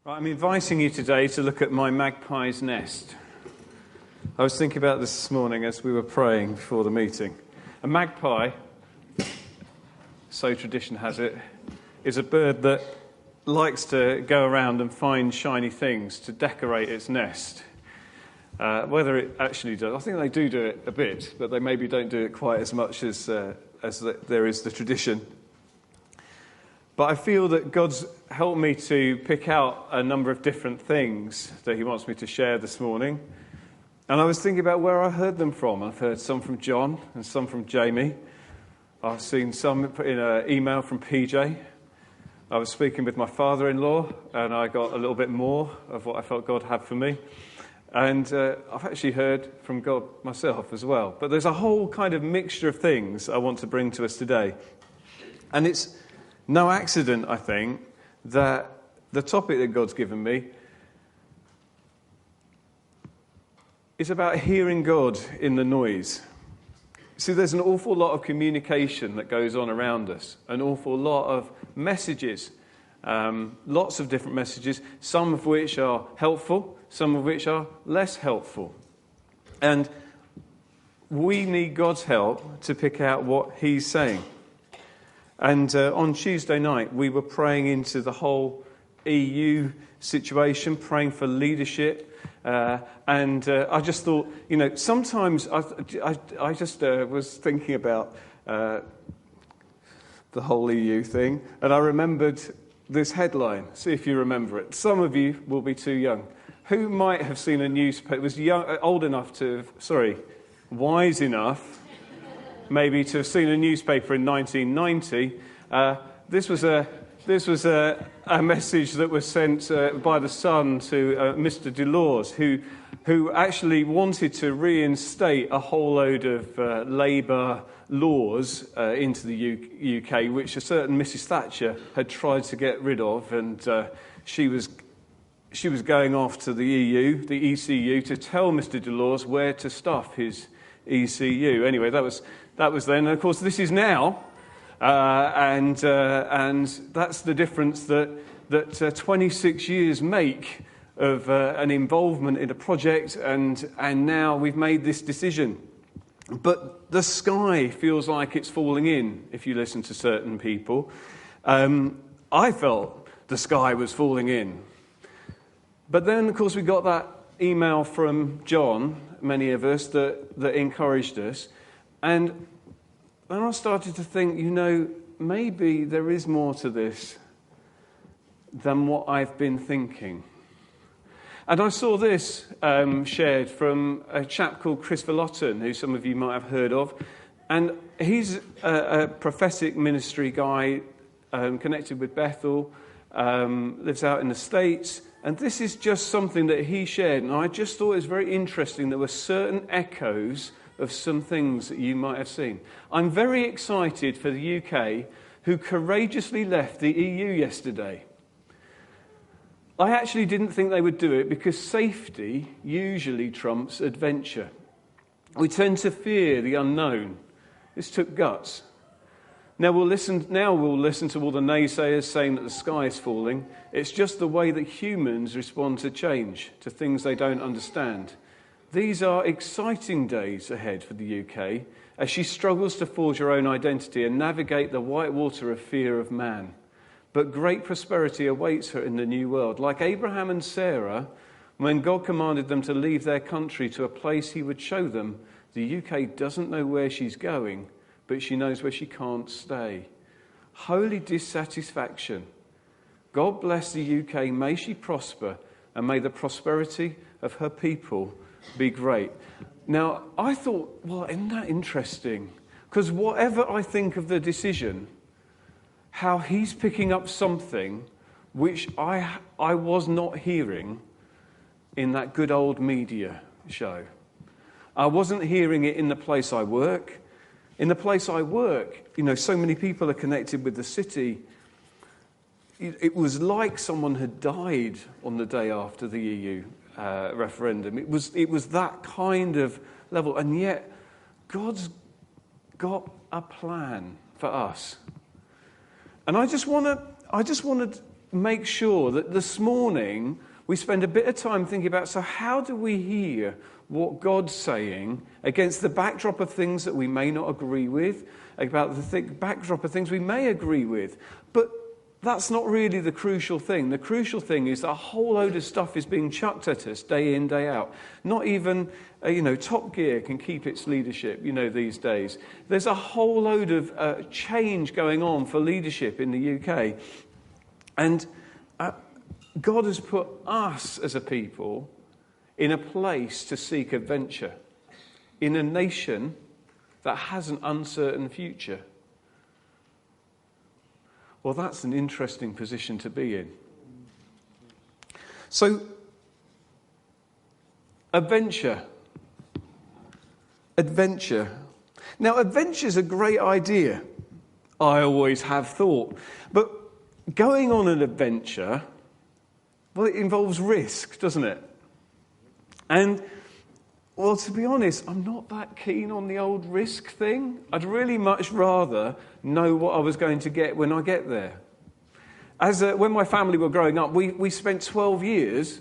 Right, I'm inviting you today to look at my magpie's nest. I was thinking about this morning as we were praying before the meeting. A magpie, so tradition has it, is a bird that likes to go around and find shiny things to decorate its nest. Whether it actually does, I think they do it a bit, but they maybe don't do it quite as much as there is the tradition. But I feel that God's helped me to pick out a number of different things that he wants me to share this morning. And I was thinking about where I heard them from. I've heard some from John and some from Jamie. I've seen some in an email from PJ. I was speaking with my father-in-law, and I got a little bit more of what I felt God had for me. And I've actually heard from God myself as well. But there's a whole kind of mixture of things I want to bring to us today. And it's no accident, I think, that the topic that God's given me is about hearing God in the noise. See, there's an awful lot of communication that goes on around us, an awful lot of messages, lots of different messages, some of which are helpful, some of which are less helpful. And we need God's help to pick out what he's saying. And on Tuesday night, we were praying into the whole EU situation, praying for leadership. And I just thought, sometimes I just was thinking about the whole EU thing. And I remembered this headline. See if you remember it. Some of you will be too young. Who might have seen a newspaper, wise enough, maybe to have seen a newspaper in 1990. This was a message that was sent by the Sun to Mr. Delors, who actually wanted to reinstate a whole load of Labour laws into the UK, which a certain Mrs. Thatcher had tried to get rid of, and she was going off to the EU, the ECU, to tell Mr. Delors where to stuff his ECU. Anyway, that was then. And of course, this is now, and that's the difference that 26 years make of an involvement in a project, and now we've made this decision. But the sky feels like it's falling in, if you listen to certain people. I felt the sky was falling in. But then, of course, we got that email from John, many of us, that encouraged us. And then I started to think, maybe there is more to this than what I've been thinking. And I saw this shared from a chap called Chris Vallotton, who some of you might have heard of. And he's a prophetic ministry guy connected with Bethel, lives out in the States. And this is just something that he shared. And I just thought it was very interesting. There were certain echoes of some things that you might have seen. I'm very excited for the UK, who courageously left the EU yesterday. I actually didn't think they would do it because safety usually trumps adventure. We tend to fear the unknown. This took guts. Now we'll listen to all the naysayers saying that the sky is falling. It's just the way that humans respond to change, to things they don't understand. These are exciting days ahead for the UK as she struggles to forge her own identity and navigate the white water of fear of man. But great prosperity awaits her in the new world. Like Abraham and Sarah, when God commanded them to leave their country to a place he would show them, the UK doesn't know where she's going, but she knows where she can't stay. Holy dissatisfaction. God bless the UK. May she prosper, and may the prosperity of her people be great. Now, I thought, well, isn't that interesting? Because whatever I think of the decision, how he's picking up something which I was not hearing in that good old media show. I wasn't hearing it in the place I work. In the place I work, so many people are connected with the city. It was like someone had died on the day after the EU referendum. It was that kind of level, and yet God's got a plan for us. And I just want to make sure that this morning we spend a bit of time thinking about, so how do we hear what God's saying against the backdrop of things that we may not agree with, about the backdrop of things we may agree with. But that's not really the crucial thing. The crucial thing is that a whole load of stuff is being chucked at us day in, day out. Not even, Top Gear can keep its leadership, these days. There's a whole load of change going on for leadership in the UK. And God has put us as a people in a place to seek adventure, in a nation that has an uncertain future. Well, that's an interesting position to be in. So, adventure. Now, adventure's a great idea, I always have thought. But going on an adventure, well, it involves risk, doesn't it? And, well, to be honest, I'm not that keen on the old risk thing. I'd really much rather know what I was going to get when I get there. When my family were growing up, we spent 12 years,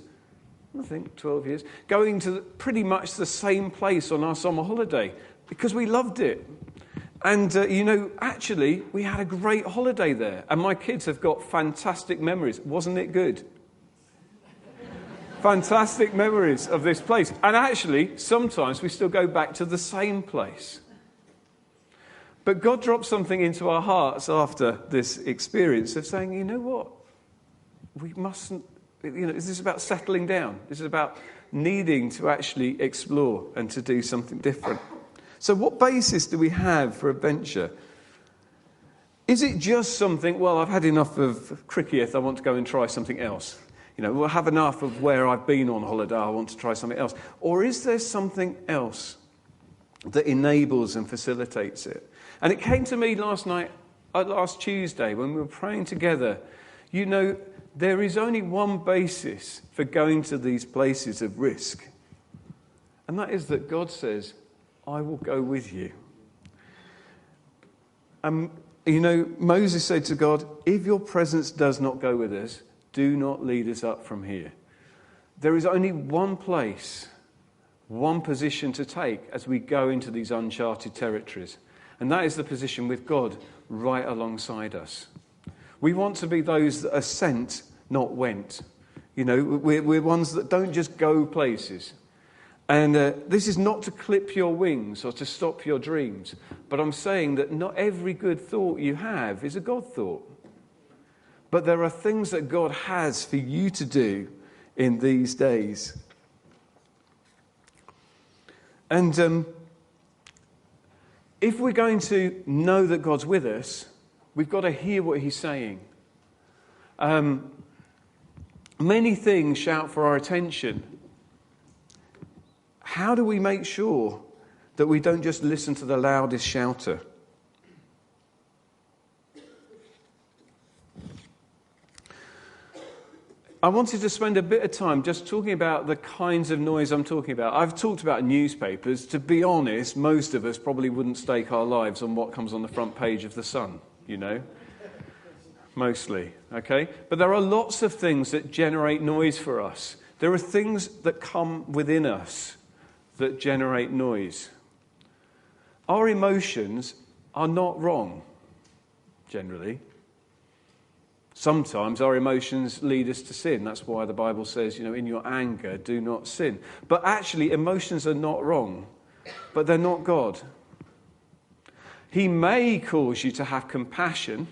going to pretty much the same place on our summer holiday because we loved it. And, actually, we had a great holiday there. And my kids have got fantastic memories. Wasn't it good? Fantastic memories of this place. And actually, sometimes we still go back to the same place. But God dropped something into our hearts after this experience of saying, you know what? We mustn't, this is about settling down. This is about needing to actually explore and to do something different. So what basis do we have for adventure? Is it just something, well, I've had enough of cricket, I want to go and try something else? We'll have enough of where I've been on holiday, I want to try something else. Or is there something else that enables and facilitates it? And it came to me last Tuesday, when we were praying together, there is only one basis for going to these places of risk. And that is that God says, I will go with you. Moses said to God, if your presence does not go with us, do not lead us up from here. There is only one place, one position to take as we go into these uncharted territories. And that is the position with God right alongside us. We want to be those that are sent, not went. We're ones that don't just go places. And this is not to clip your wings or to stop your dreams. But I'm saying that not every good thought you have is a God thought. But there are things that God has for you to do in these days. And if we're going to know that God's with us, we've got to hear what he's saying. Many things shout for our attention. How do we make sure that we don't just listen to the loudest shouter? I wanted to spend a bit of time just talking about the kinds of noise I'm talking about. I've talked about newspapers. To be honest, most of us probably wouldn't stake our lives on what comes on the front page of The Sun, Mostly, okay? But there are lots of things that generate noise for us. There are things that come within us that generate noise. Our emotions are not wrong, generally. Sometimes our emotions lead us to sin. That's why the Bible says, in your anger, do not sin. But actually, emotions are not wrong, but they're not God. He may cause you to have compassion.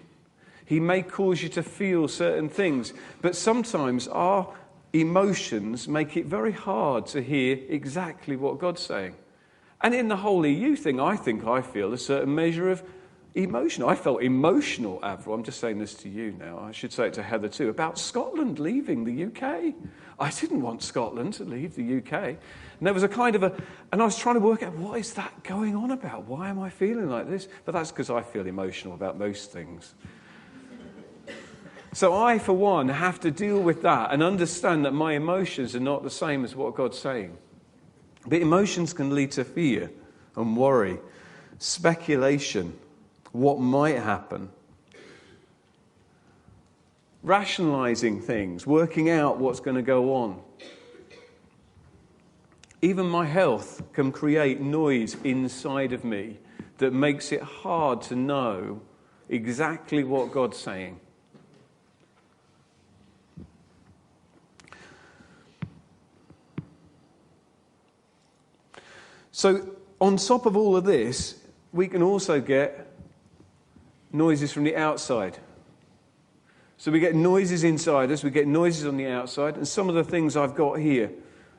He may cause you to feel certain things. But sometimes our emotions make it very hard to hear exactly what God's saying. And in the whole EU thing, I think I feel a certain measure of emotion. I felt emotional, Avril. I'm just saying this to you now. I should say it to Heather too, about Scotland leaving the UK. I didn't want Scotland to leave the UK. And there was a kind of and I was trying to work out, what is that going on about? Why am I feeling like this? But that's because I feel emotional about most things. So I, for one, have to deal with that and understand that my emotions are not the same as what God's saying. But emotions can lead to fear and worry, speculation, what might happen. rationalizing things, working out what's going to go on. Even my health can create noise inside of me that makes it hard to know exactly what God's saying. So, on top of all of this, we can also get noises from the outside. So we get noises inside us, we get noises on the outside, and some of the things I've got here.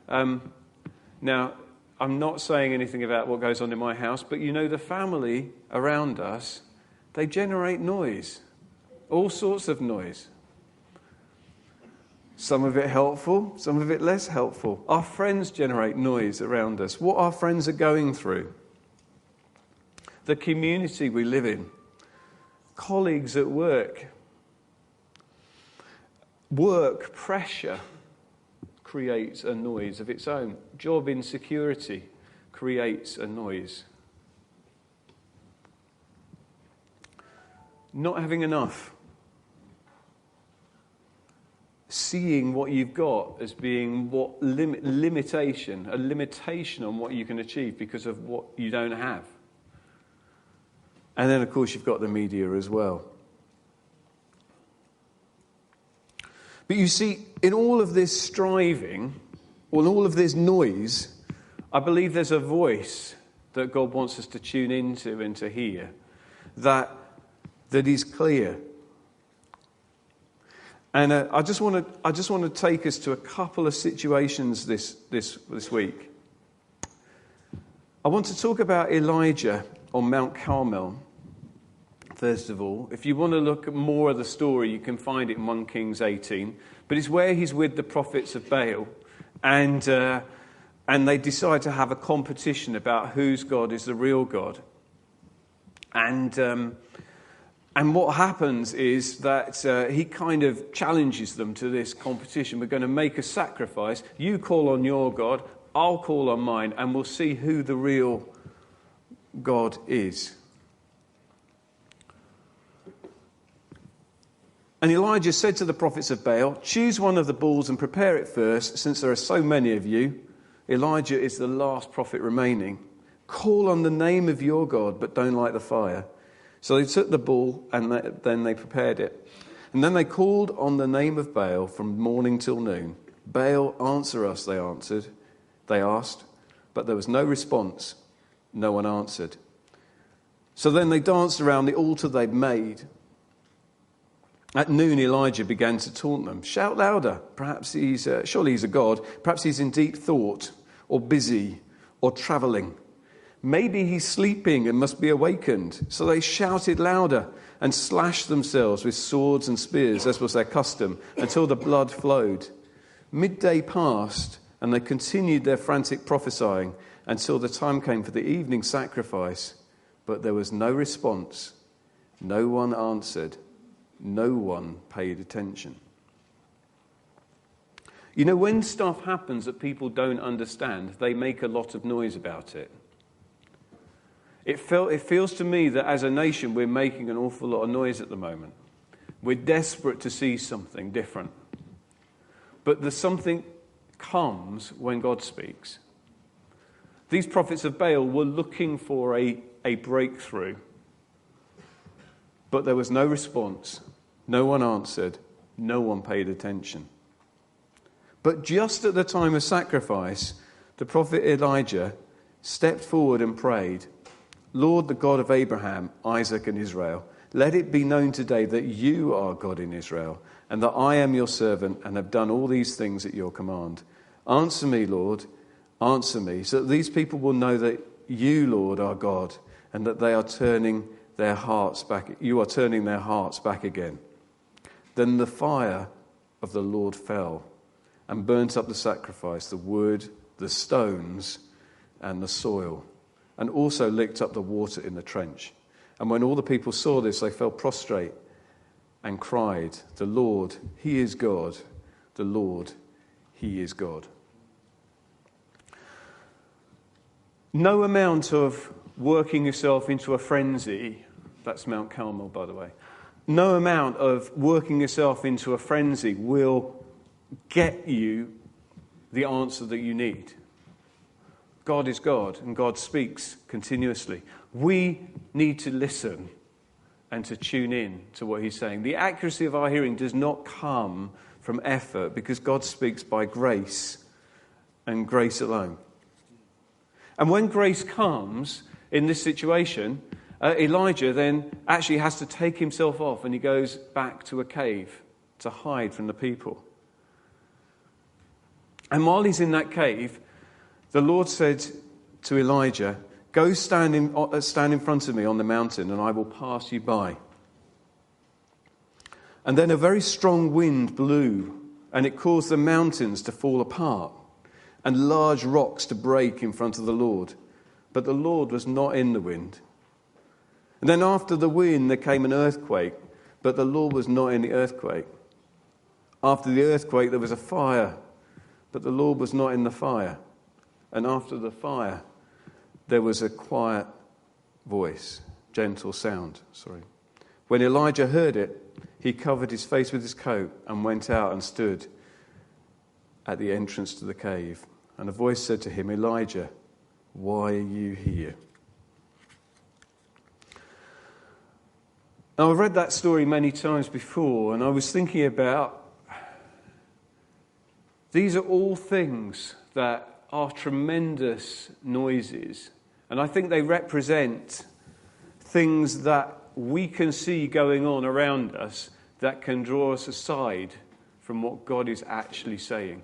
Now, I'm not saying anything about what goes on in my house, but you know, the family around us, they generate noise, all sorts of noise. Some of it helpful, some of it less helpful. Our friends generate noise around us, what our friends are going through, the community we live in, colleagues at work. Work pressure creates a noise of its own. Job insecurity creates a noise. Not having enough. Seeing what you've got as being a limitation on what you can achieve because of what you don't have. And then, of course, you've got the media as well. But you see, in all of this striving, or in all of this noise, I believe there's a voice that God wants us to tune into and to hear that is clear. And I just want to take us to a couple of situations this week. I want to talk about Elijah on Mount Carmel. First of all, if you want to look at more of the story, you can find it in 1 Kings 18. But it's where he's with the prophets of Baal, and they decide to have a competition about whose God is the real God. And what happens is that he kind of challenges them to this competition. We're going to make a sacrifice. You call on your God, I'll call on mine, and we'll see who the real God is. And Elijah said to the prophets of Baal, choose one of the bulls and prepare it first, since there are so many of you. Elijah is the last prophet remaining. Call on the name of your God, but don't light the fire. So they took the bull and then they prepared it. And then they called on the name of Baal from morning till noon. Baal, answer us, they answered. They asked, but there was no response. No one answered. So then they danced around the altar they'd made. At noon, Elijah began to taunt them. Shout louder. Perhaps surely he's a god. Perhaps he's in deep thought, or busy, or travelling. Maybe he's sleeping and must be awakened. So they shouted louder and slashed themselves with swords and spears, as was their custom, until the blood flowed. Midday passed, and they continued their frantic prophesying until the time came for the evening sacrifice. But there was no response. No one answered. No one paid attention. You know, when stuff happens that people don't understand, they make a lot of noise about it. It feels to me that as a nation, we're making an awful lot of noise at the moment. We're desperate to see something different. But the something comes when God speaks. These prophets of Baal were looking for a breakthrough. But there was no response. No one answered. No one paid attention. But just at the time of sacrifice, the prophet Elijah stepped forward and prayed, Lord, the God of Abraham, Isaac, and Israel, let it be known today that you are God in Israel, and that I am your servant and have done all these things at your command. Answer me, Lord, answer me, so that these people will know that you, Lord, are God, and that they are turning their hearts back. You are turning their hearts back again. Then the fire of the Lord fell and burnt up the sacrifice, the wood, the stones, and the soil, and also licked up the water in the trench. And when all the people saw this, they fell prostrate and cried, the Lord, he is God. The Lord, he is God. No amount of working yourself into a frenzy, that's Mount Carmel, by the way, No amount of working yourself into a frenzy will get you the answer that you need. God is God, and God speaks continuously. We need to listen and to tune in to what he's saying. The accuracy of our hearing does not come from effort, because God speaks by grace and grace alone. And when grace comes in this situation, Elijah then actually has to take himself off, and he goes back to a cave to hide from the people. And while he's in that cave, the Lord said to Elijah, "Go stand in front of me on the mountain, and I will pass you by." And then a very strong wind blew, and it caused the mountains to fall apart and large rocks to break in front of the Lord. But the Lord was not in the wind. And then after the wind there came an earthquake, but the Lord was not in the earthquake. After the earthquake there was a fire, but the Lord was not in the fire. And after the fire there was a quiet voice, gentle sound, When Elijah heard it, he covered his face with his coat and went out and stood at the entrance to the cave. And a voice said to him, "Elijah, why are you here?" Now, I've read that story many times before, and I was thinking about these are all things that are tremendous noises. And I think they represent things that we can see going on around us that can draw us aside from what God is actually saying.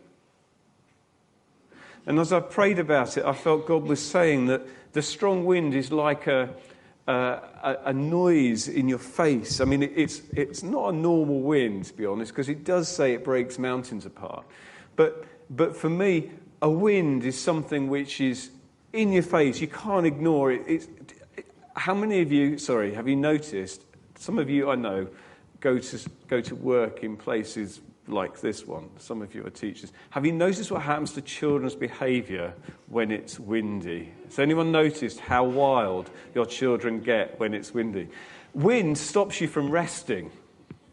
And as I prayed about it, I felt God was saying that the strong wind is like a noise in your face. I mean, it's not a normal wind, to be honest, because it does say it breaks mountains apart. But for me, a wind is something which is in your face. You can't ignore it. How many of you, have you noticed, some of you I know go to work in places like this one. Some of you are teachers. Have you noticed what happens to children's behaviour when it's windy? Has anyone noticed how wild your children get when it's windy? Wind stops you from resting.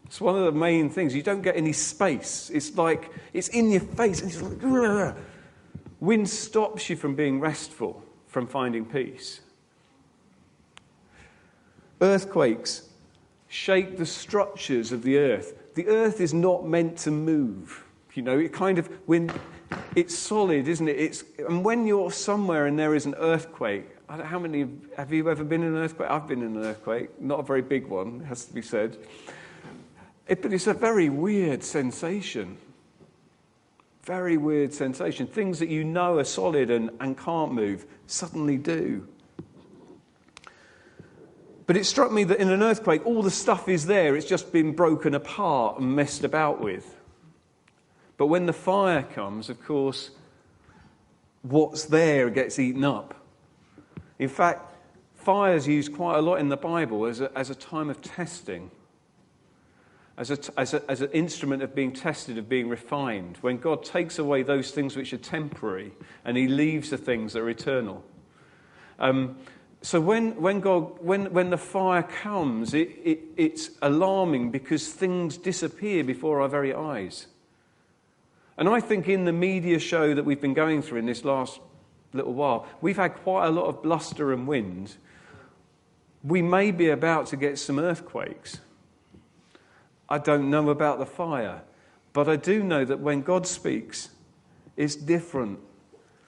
It's one of the main things. You don't get any space. It's like it's in your face. And it's like, ugh. Wind stops you from being restful, from finding peace. Earthquakes shake the structures of the earth. The earth is not meant to move. It's solid, isn't it? And when you're somewhere and there is an earthquake, I don't know how many, have you ever been in an earthquake? I've been in an earthquake, not a very big one, it has to be said. But it's a very weird sensation. Very weird sensation. Things that you know are solid and can't move suddenly do. But it struck me that in an earthquake, all the stuff is there. It's just been broken apart and messed about with. But when the fire comes, of course, what's there gets eaten up. In fact, fire is used quite a lot in the Bible as a time of testing, as an instrument of being tested, of being refined. When God takes away those things which are temporary and he leaves the things that are eternal. So when the fire comes, it's alarming because things disappear before our very eyes. And I think in the media show that we've been going through in this last little while, we've had quite a lot of bluster and wind. We may be about to get some earthquakes. I don't know about the fire, but I do know that when God speaks, it's different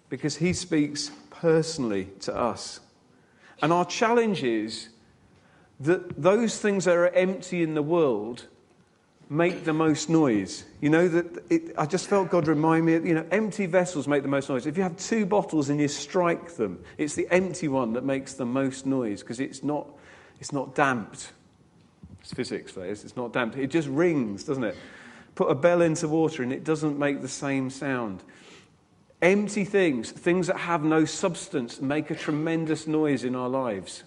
because he speaks personally to us. And our challenge is that those things that are empty in the world make the most noise. I just felt God remind me, empty vessels make the most noise. If you have two bottles and you strike them, it's the empty one that makes the most noise because it's not damped. It's physics, that is. It's not damped. It just rings, doesn't it? Put a bell into water and it doesn't make the same sound. Empty things that have no substance, make a tremendous noise in our lives.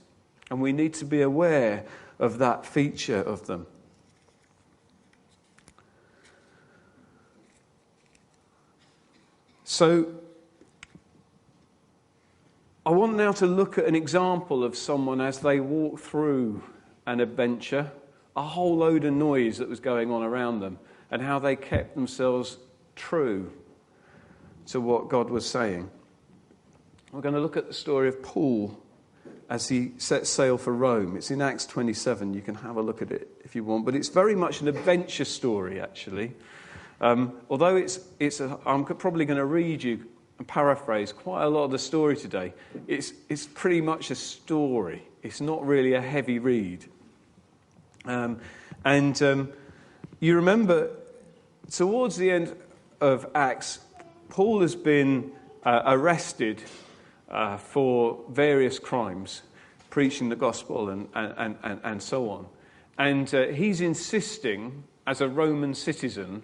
And we need to be aware of that feature of them. So, I want now to look at an example of someone as they walk through an adventure a whole load of noise that was going on around them, and how they kept themselves true to what God was saying. We're going to look at the story of Paul as he sets sail for Rome. It's in Acts 27. You can have a look at it if you want. But it's very much an adventure story, actually. Although I'm probably going to read you and paraphrase quite a lot of the story today. It's pretty much a story. It's not really a heavy read. You remember, towards the end of Acts, Paul has been arrested for various crimes, preaching the gospel and so on. And he's insisting, as a Roman citizen,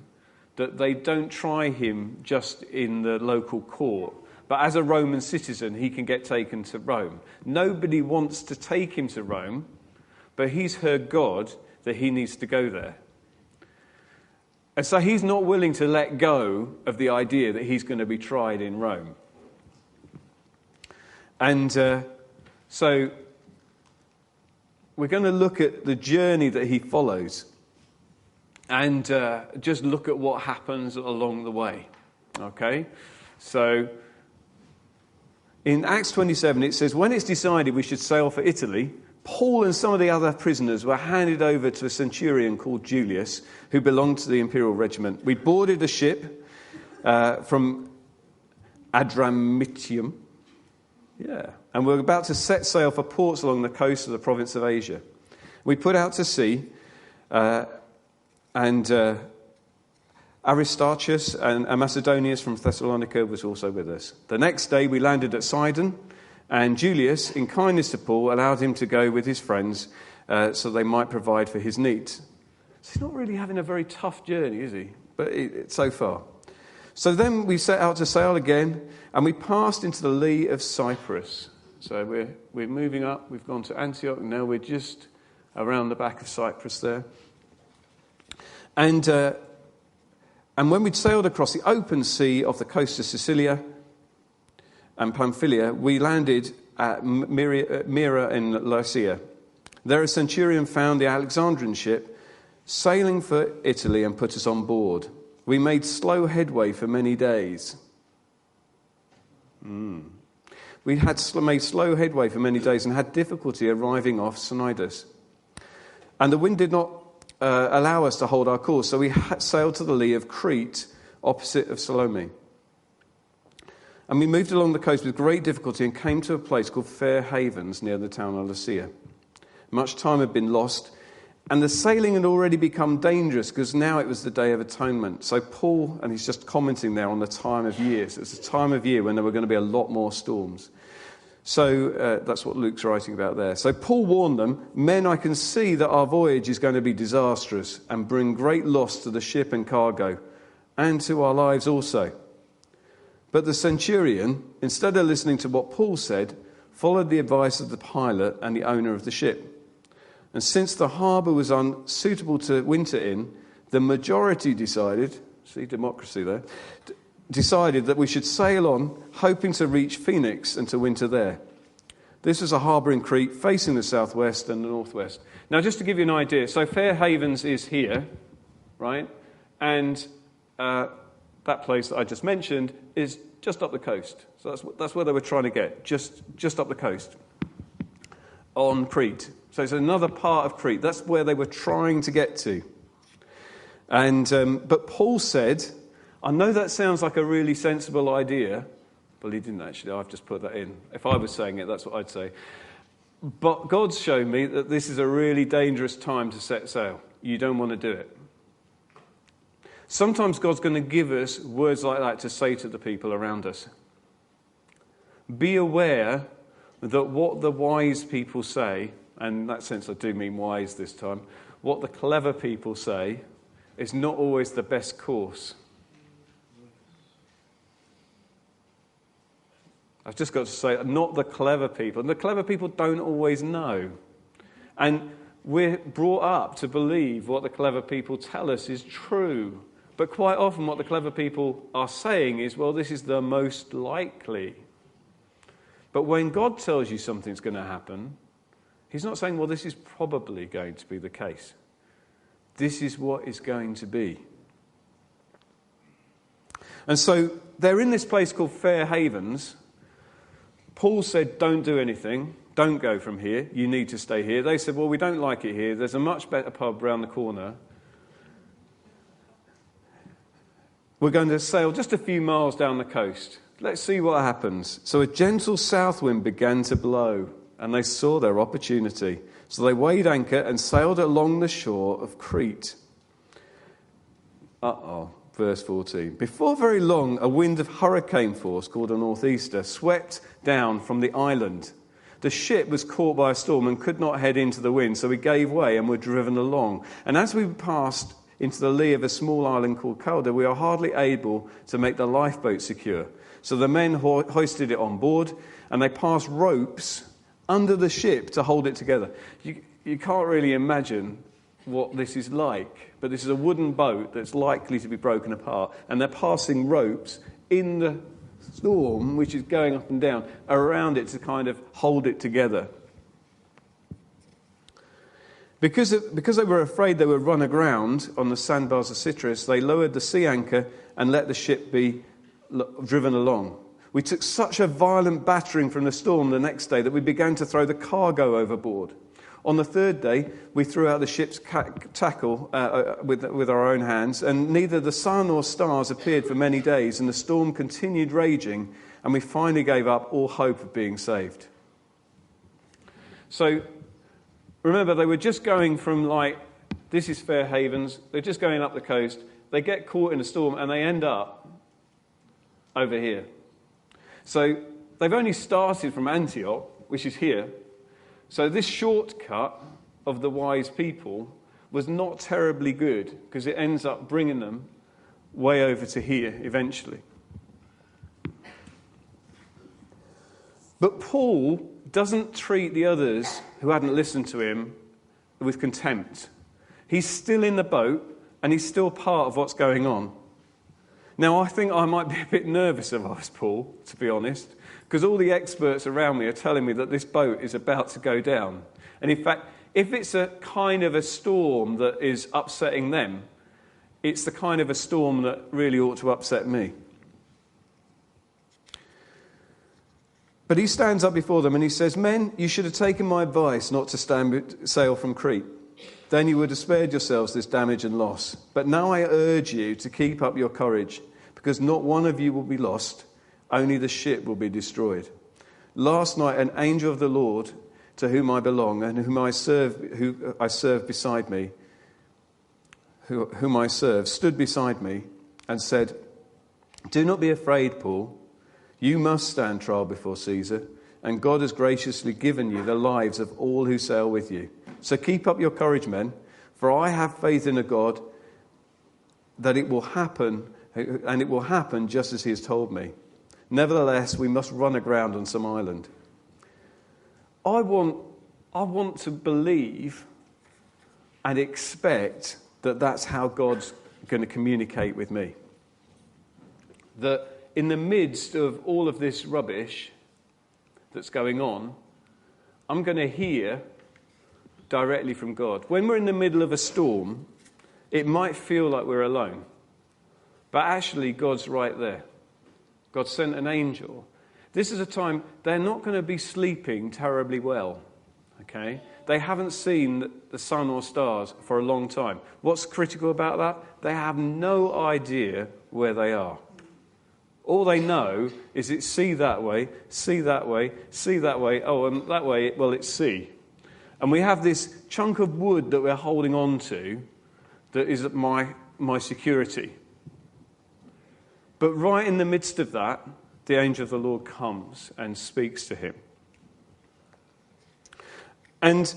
that they don't try him just in the local court, but as a Roman citizen, he can get taken to Rome. Nobody wants to take him to Rome, but he's heard God that he needs to go there. And so he's not willing to let go of the idea that he's going to be tried in Rome. And so we're going to look at the journey that he follows and just look at what happens along the way. Okay? So in Acts 27, it says, when it's decided we should sail for Italy, Paul and some of the other prisoners were handed over to a centurion called Julius, who belonged to the imperial regiment. We boarded a ship from Adramyttium. Yeah, and we're about to set sail for ports along the coast of the province of Asia. We put out to sea, and Aristarchus and Macedonius from Thessalonica was also with us. The next day we landed at Sidon, and Julius, in kindness to Paul, allowed him to go with his friends so they might provide for his needs. So he's not really having a very tough journey, is he? But so far. So then we set out to sail again, and we passed into the lee of Cyprus. So we're moving up. We've gone to Antioch, and now we're just around the back of Cyprus there. And when we'd sailed across the open sea off the coast of Sicilia and Pamphylia, we landed at Myra in Lycia. There a centurion found the Alexandrian ship sailing for Italy and put us on board. We made slow headway for many days. We had made slow headway for many days and had difficulty arriving off Cnidus. And the wind did not allow us to hold our course, so we sailed to the lee of Crete, opposite of Salome. And we moved along the coast with great difficulty and came to a place called Fair Havens near the town of Lasea. Much time had been lost, and the sailing had already become dangerous because now it was the Day of Atonement. So Paul, and he's just commenting there on the time of year. So it's a time of year when there were going to be a lot more storms. So that's what Luke's writing about there. So Paul warned them, men, I can see that our voyage is going to be disastrous and bring great loss to the ship and cargo, and to our lives also. But the centurion, instead of listening to what Paul said, followed the advice of the pilot and the owner of the ship. And since the harbour was unsuitable to winter in, the majority decided, see democracy there, decided that we should sail on, hoping to reach Phoenix and to winter there. This was a harbour in Crete facing the southwest and the northwest. Now, just to give you an idea, so Fair Havens is here, right? And that place that I just mentioned is just up the coast. So that's where they were trying to get, just up the coast on Crete. So it's another part of Crete. That's where they were trying to get to. And but Paul said, I know that sounds like a really sensible idea. Well, he didn't actually. I've just put that in. If I was saying it, that's what I'd say. But God's shown me that this is a really dangerous time to set sail. You don't want to do it. Sometimes God's going to give us words like that to say to the people around us. Be aware that what the wise people say, and in that sense I do mean wise this time, what the clever people say is not always the best course. I've just got to say, not the clever people. And the clever people don't always know. And we're brought up to believe what the clever people tell us is true. But quite often what the clever people are saying is, well, this is the most likely. But when God tells you something's going to happen, he's not saying, well, this is probably going to be the case. This is what it's going to be. And so they're in this place called Fair Havens. Paul said, don't do anything. Don't go from here. You need to stay here. They said, well, we don't like it here. There's a much better pub round the corner. We're going to sail just a few miles down the coast. Let's see what happens. So a gentle south wind began to blow, and they saw their opportunity. So they weighed anchor and sailed along the shore of Crete. Verse 14. Before very long, a wind of hurricane force, called a northeaster, swept down from the island. The ship was caught by a storm and could not head into the wind, so we gave way and were driven along. And as we passed into the lee of a small island called Cauda, we are hardly able to make the lifeboat secure. So the men hoisted it on board, and they passed ropes under the ship to hold it together. You can't really imagine what this is like, but this is a wooden boat that's likely to be broken apart, and they're passing ropes in the storm, which is going up and down, around it to kind of hold it together. Because they were afraid they would run aground on the sandbars of Citrus, they lowered the sea anchor and let the ship be driven along. We took such a violent battering from the storm the next day that we began to throw the cargo overboard. On the third day, we threw out the ship's tackle with our own hands, and neither the sun nor stars appeared for many days, and the storm continued raging, and we finally gave up all hope of being saved. So, remember, they were just going from this is Fair Havens, they're just going up the coast, they get caught in a storm, and they end up over here. So, they've only started from Antioch, which is here. So this shortcut of the wise people was not terribly good, because it ends up bringing them way over to here eventually. But Paul doesn't treat the others who hadn't listened to him with contempt. He's still in the boat, and he's still part of what's going on. Now, I think I might be a bit nervous if I was Paul, to be honest, because all the experts around me are telling me that this boat is about to go down. And in fact, if it's a kind of a storm that is upsetting them, it's the kind of a storm that really ought to upset me. But he stands up before them and he says, "Men, you should have taken my advice not to sail from Crete. Then you would have spared yourselves this damage and loss. But now I urge you to keep up your courage, because not one of you will be lost, only the ship will be destroyed. Last night an angel of the Lord, to whom I belong and whom I serve beside me, stood beside me and said, 'Do not be afraid, Paul. You must stand trial before Caesar, and God has graciously given you the lives of all who sail with you. So keep up your courage, men, for I have faith in a God that it will happen, and it will happen just as he has told me. Nevertheless, we must run aground on some island.'" I want to believe and expect that that's how God's going to communicate with me. That in the midst of all of this rubbish that's going on, I'm going to hear directly from God. When we're in the middle of a storm, it might feel like we're alone. But actually, God's right there. God sent an angel. This is a time they're not going to be sleeping terribly well. Okay? They haven't seen the sun or stars for a long time. What's critical about that? They have no idea where they are. All they know is it's sea that way, sea that way, sea that way. Oh, and that way, well, it's sea. And we have this chunk of wood that we're holding on to that is my security. But right in the midst of that, the angel of the Lord comes and speaks to him. And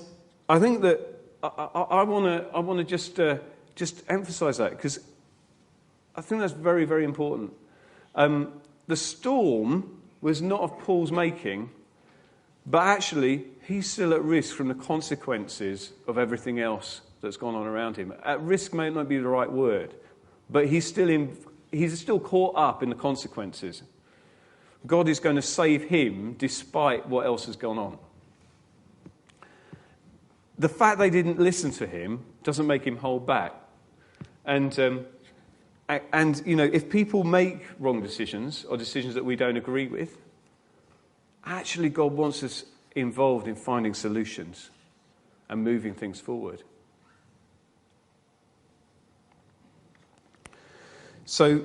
I think that I want to just emphasize that, because I think that's very, very important. The storm was not of Paul's making, but actually he's still at risk from the consequences of everything else that's gone on around him. At risk may not be the right word, but he's still caught up in the consequences. God is going to save him despite what else has gone on. the fact they didn't listen to him doesn't make him hold back. And if people make wrong decisions or decisions that we don't agree with, actually God wants us involved in finding solutions and moving things forward. So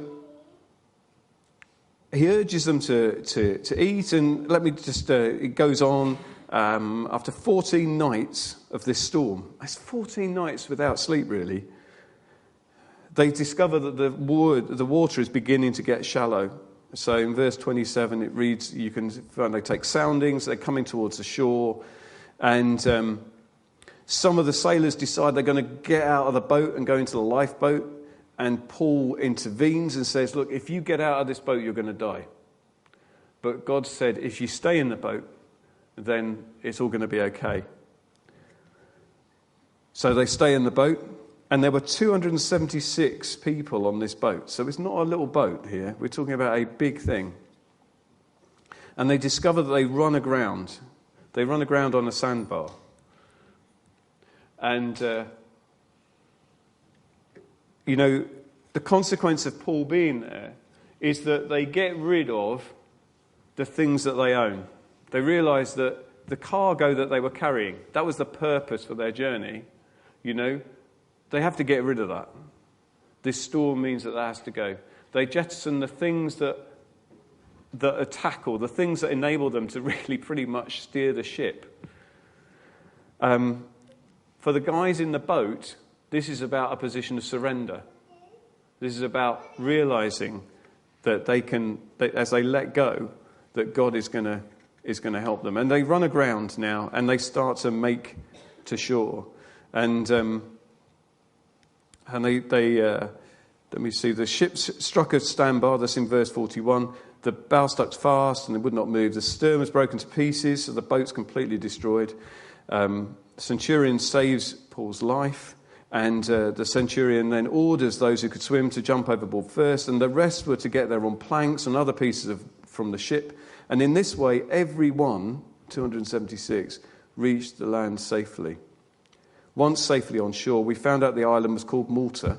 he urges them to eat, and let me just, it goes on after 14 nights of this storm. That's 14 nights without sleep, really. They discover that the water is beginning to get shallow. So in verse 27 it reads, you can find they take soundings, they're coming towards the shore, and some of the sailors decide they're going to get out of the boat and go into the lifeboat, and Paul intervenes and says, look, if you get out of this boat, you're going to die. But God said, if you stay in the boat, then it's all going to be okay. So they stay in the boat, and there were 276 people on this boat. So it's not a little boat here. We're talking about a big thing. And they discover that they run aground. They run aground on a sandbar. And, the consequence of Paul being there is that they get rid of the things that they own. They realise that the cargo that they were carrying, that was the purpose for their journey, they have to get rid of that. This storm means that has to go. They jettison the things that tackle, the things that enable them to really pretty much steer the ship. For the guys in the boat, this is about a position of surrender. This is about realizing that as they let go, that God is going to help them. And they run aground now, and they start to make to shore. And let me see, the ship struck a sandbar, that's in verse 41. The bow stuck fast and it would not move. The stern was broken to pieces, so the boat's completely destroyed. Centurion saves Paul's life, and the centurion then orders those who could swim to jump overboard first, and the rest were to get there on planks and other pieces from the ship. And in this way, everyone, 276, reached the land safely. Once safely on shore, we found out the island was called Malta.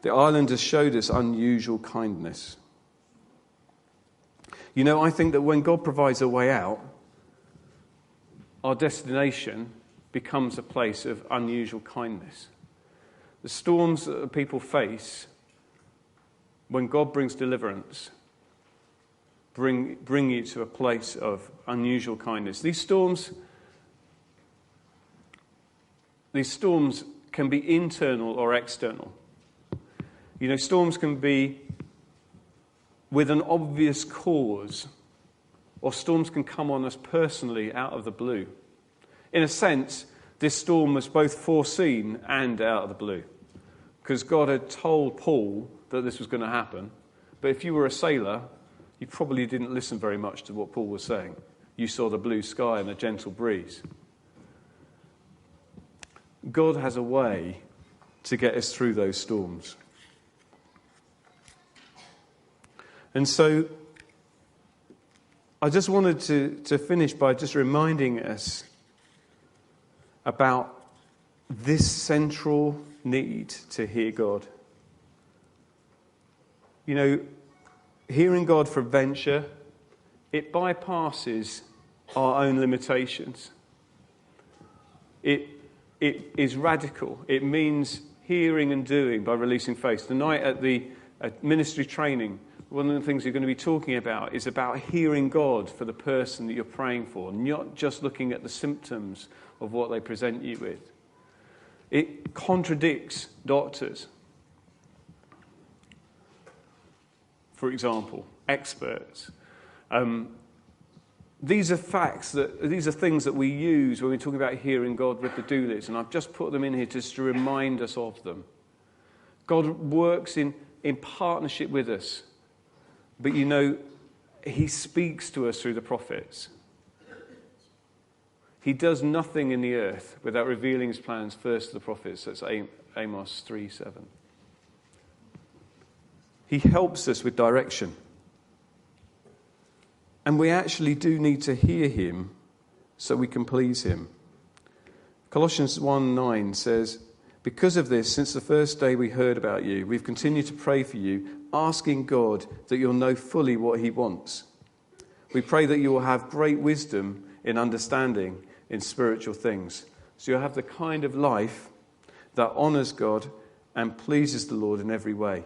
The islanders showed us unusual kindness. I think that when God provides a way out, our destination becomes a place of unusual kindness. The storms that people face, when God brings deliverance, bring you to a place of unusual kindness. These storms can be internal or external. Storms can be with an obvious cause, or storms can come on us personally out of the blue. In a sense, this storm was both foreseen and out of the blue, because God had told Paul that this was going to happen. But if you were a sailor, you probably didn't listen very much to what Paul was saying. You saw the blue sky and a gentle breeze. God has a way to get us through those storms. And so I just wanted to finish by just reminding us about this central need to hear God. Hearing God for adventure, it bypasses our own limitations. It is radical. It means hearing and doing by releasing faith. Tonight at the ministry training, one of the things you're going to be talking about is about hearing God for the person that you're praying for, not just looking at the symptoms of what they present you with. It contradicts doctors. For example, experts. These are facts, these are things that we use when we're talking about hearing God with the do list, and I've just put them in here just to remind us of them. God works in partnership with us, but He speaks to us through the prophets. He does nothing in the earth without revealing His plans first to the prophets. That's Amos 3:7. He helps us with direction. And we actually do need to hear Him so we can please Him. Colossians 1:9 says, "Because of this, since the first day we heard about you, we've continued to pray for you, asking God that you'll know fully what he wants. We pray that you will have great wisdom in understanding in spiritual things." So you'll have the kind of life that honours God and pleases the Lord in every way.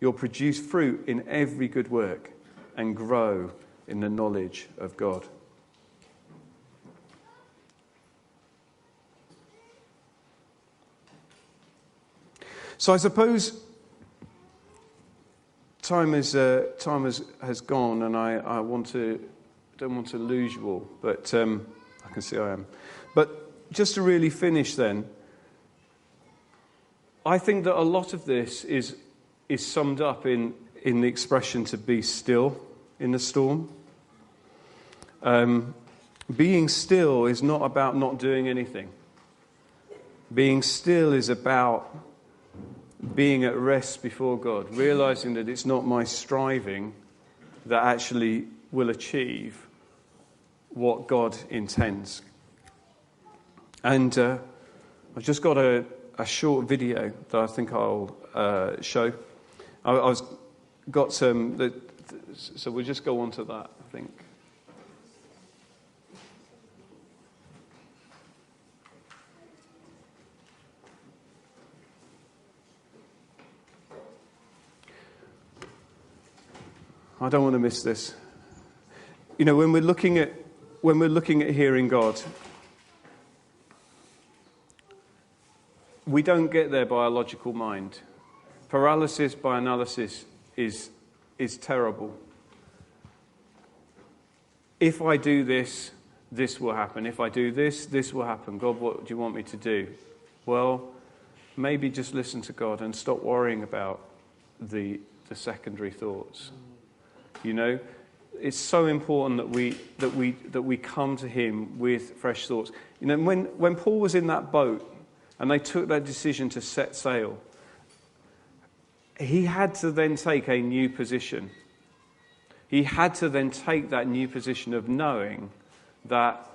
You'll produce fruit in every good work and grow in the knowledge of God. So I suppose time has gone, and I don't want to lose you all, but I can see I am. But just to really finish, then, I think that a lot of this is summed up in the expression "to be still in the storm." Being still is not about not doing anything. Being still is about being at rest before God, realizing that it's not my striving that actually will achieve what God intends. And I've just got a short video that I think I'll show. I've got some, so we'll just go on to that, I think. I don't want to miss this. You know, when we're looking at hearing God, we don't get there by a logical mind. Paralysis by analysis is terrible. If I do this, this will happen. If I do this, this will happen. God, what do you want me to do? Well, maybe just listen to God and stop worrying about the secondary thoughts. You know, it's so important that we come to him with fresh thoughts. You know, when Paul was in that boat and they took that decision to set sail, he had to then take a new position. He had to then take that new position of knowing that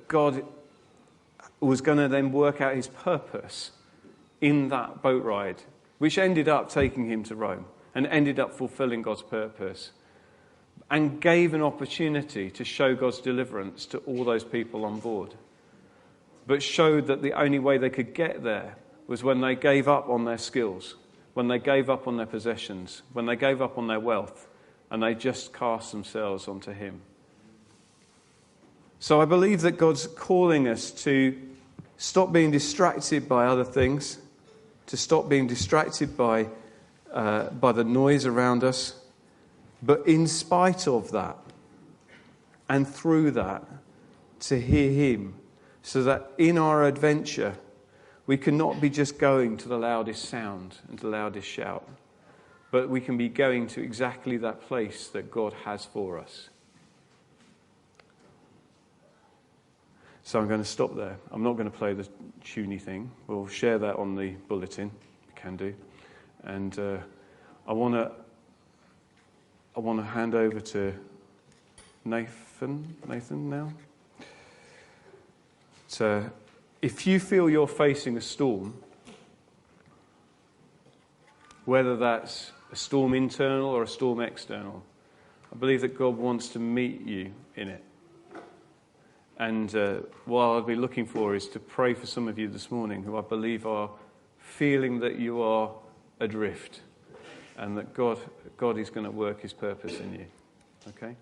God was going to then work out his purpose in that boat ride, which ended up taking him to Rome and ended up fulfilling God's purpose, and gave an opportunity to show God's deliverance to all those people on board, but showed that the only way they could get there was when they gave up on their skills, when they gave up on their possessions, when they gave up on their wealth, and they just cast themselves onto him. So I believe that God's calling us to stop being distracted by other things, to stop being distracted by the noise around us, but in spite of that and through that, to hear him, so that in our adventure we cannot be just going to the loudest sound and the loudest shout, but we can be going to exactly that place that God has for us. So I'm going to stop there. I'm not going to play the tuney thing. We'll share that on the bulletin. We can do. And I want to hand over to Nathan now. So if you feel you're facing a storm, whether that's a storm internal or a storm external, I believe that God wants to meet you in it. And what I'll be looking for is to pray for some of you this morning who I believe are feeling that you are adrift, and that God is going to work his purpose in you. Okay?